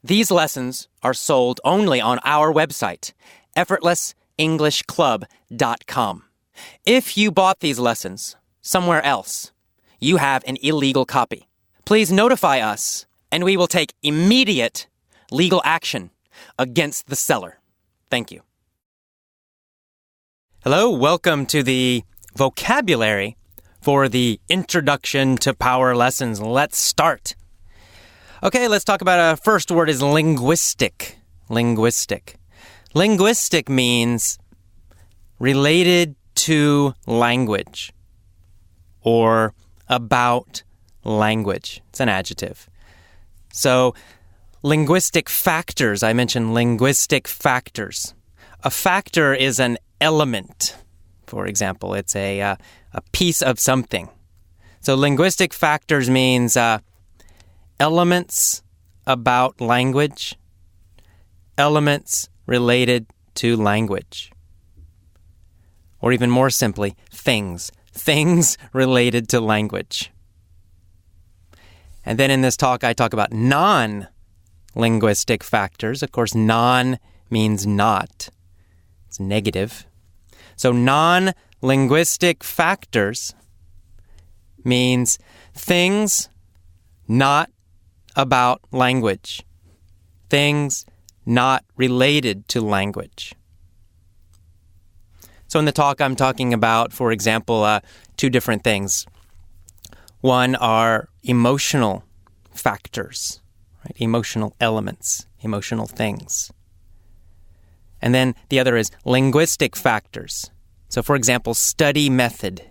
These lessons are sold only on our website, effortlessenglishclub.com. If you bought these lessons somewhere else, you have an illegal copy. Please notify us, and we will take immediate legal action against the seller. Thank you. Hello, welcome to the vocabulary for the Introduction to Power lessons. Let's start. Okay, let's talk about our first word is linguistic. Linguistic. Linguistic means related to language or about language. It's an adjective. So, linguistic factors. I mentioned linguistic factors. A factor is an element. For example, it's a piece of something. So, linguistic factors means elements about language, elements related to language. Or even more simply, things. Things related to language. And then in this talk, I talk about non-linguistic factors. Of course, non means not. It's negative. So non-linguistic factors means things not about language. Things not related to language. So in the talk, I'm talking about, for example, two different things. One are emotional factors, right? Emotional elements, emotional things. And then the other is linguistic factors. So for example, study method.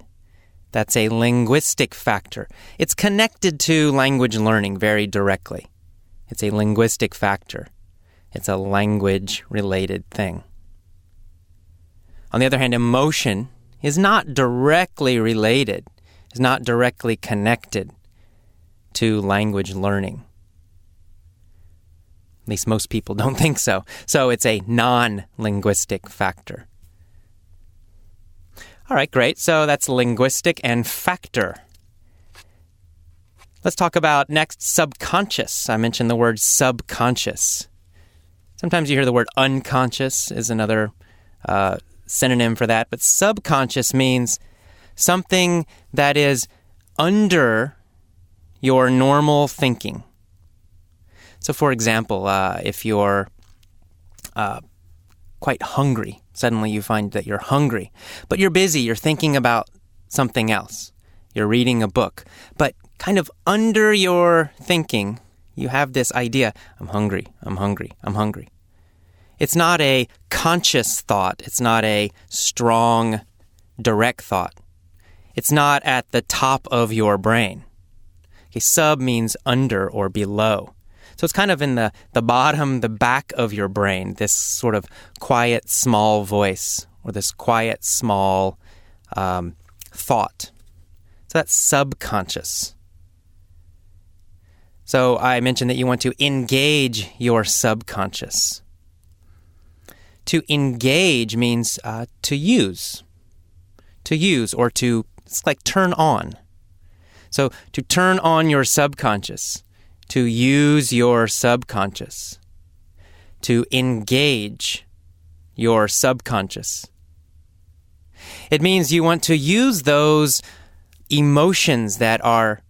That's a linguistic factor. It's connected to language learning very directly. It's a linguistic factor. It's a language-related thing. On the other hand, emotion is not directly related, is not directly connected to language learning. At least most people don't think so. So it's a non-linguistic factor. All right, great. So that's linguistic and factor. Let's talk about next subconscious. I mentioned the word subconscious. Sometimes you hear the word unconscious is another synonym for that. But subconscious means something that is under your normal thinking. So for example, if you're quite hungry, suddenly you find that you're hungry, but you're busy, you're thinking about something else. You're reading a book, but kind of under your thinking, you have this idea, I'm hungry, I'm hungry, I'm hungry. It's not a conscious thought. It's not a strong, direct thought. It's not at the top of your brain. Okay, sub means under or below. So it's kind of in the bottom, the back of your brain, this sort of quiet, small voice or this quiet, small thought. So that's subconscious. So I mentioned that you want to engage your subconscious. To engage means to use or to, it's like turn on. So to turn on your subconscious, to use your subconscious, to engage your subconscious. It means you want to use those emotions that are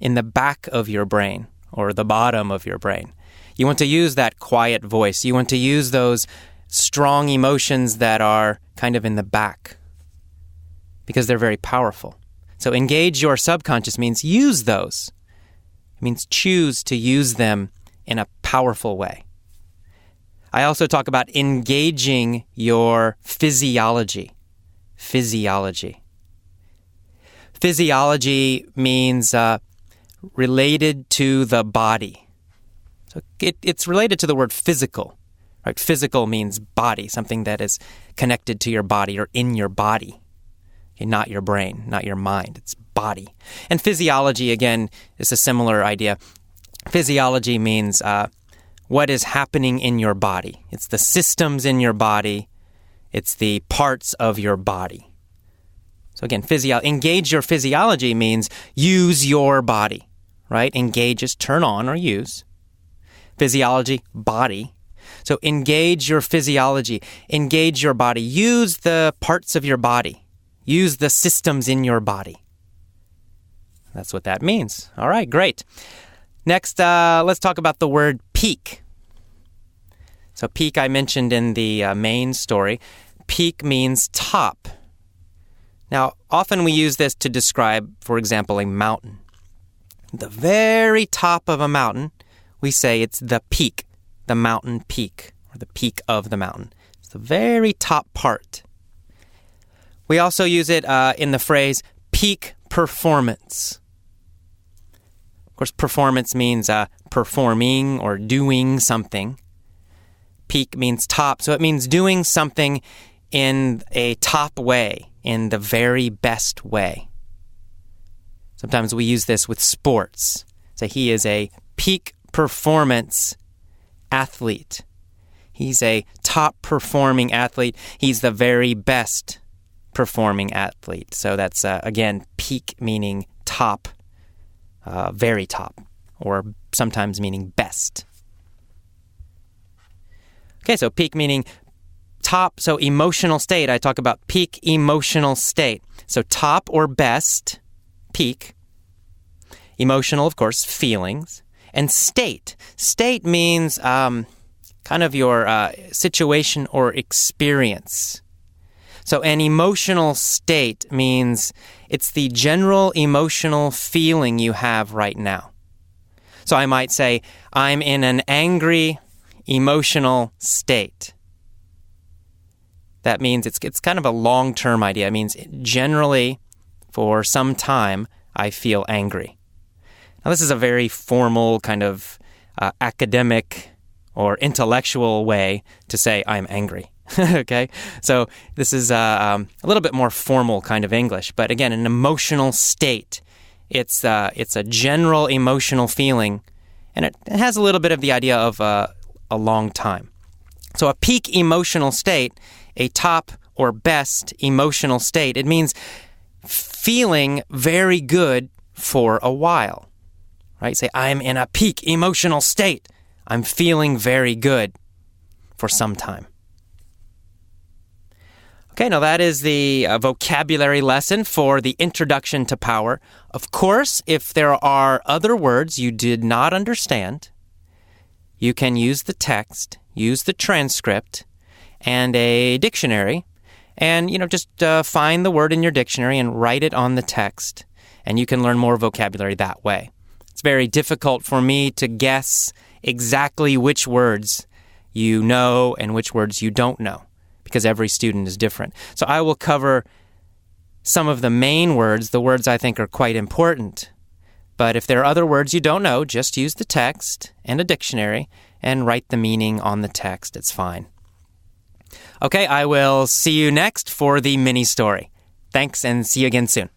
in the back of your brain or the bottom of your brain. You want to use that quiet voice. You want to use those strong emotions that are kind of in the back because they're very powerful. So engage your subconscious means use those. It means choose to use them in a powerful way. I also talk about engaging your physiology. Physiology. Physiology means related to the body. So it's related to the word physical. Right? Physical means body, something that is connected to your body or in your body. Okay, not your brain, not your mind. It's body. And physiology, again, is a similar idea. Physiology means what is happening in your body. It's the systems in your body. It's the parts of your body. So again, engage your physiology means use your body, right? Engage is turn on or use. Physiology, body. So engage your physiology. Engage your body. Use the parts of your body. Use the systems in your body. That's what that means. All right, great. Next, let's talk about the word peak. So peak I mentioned in the main story. Peak means top. Now, often we use this to describe, for example, a mountain. The very top of a mountain, we say it's the peak, the mountain peak, or the peak of the mountain. It's the very top part. We also use it in the phrase peak performance. Of course, performance means performing or doing something. Peak means top, so it means doing something in a top way, in the very best way. Sometimes we use this with sports. Say he is a peak performance athlete. He's a top performing athlete. He's the very best performing athlete. So that's, again, peak meaning top, very top, or sometimes meaning best. Okay, so peak meaning top, so emotional state. I talk about peak emotional state. So top or best, peak. Emotional, of course, feelings. And state. State means kind of your situation or experience. So an emotional state means it's the general emotional feeling you have right now. So I might say, I'm in an angry emotional state. That means it's kind of a long-term idea. It means generally, for some time, I feel angry. Now, this is a very formal kind of academic or intellectual way to say I'm angry. Okay? So this is a little bit more formal kind of English. But again, an emotional state. It's a general emotional feeling, and it has a little bit of the idea of a long time. So a peak emotional state, a top or best emotional state, it means feeling very good for a while. Right? Say, I'm in a peak emotional state. I'm feeling very good for some time. Okay, now that is the vocabulary lesson for the introduction to power. Of course, if there are other words you did not understand, you can use the text, use the transcript, and a dictionary, and just find the word in your dictionary and write it on the text, and you can learn more vocabulary that way. It's very difficult for me to guess exactly which words you know and which words you don't know, because every student is different. So I will cover some of the main words, the words I think are quite important. But if there are other words you don't know, just use the text and a dictionary and write the meaning on the text. It's fine. Okay, I will see you next for the mini story. Thanks, and see you again soon.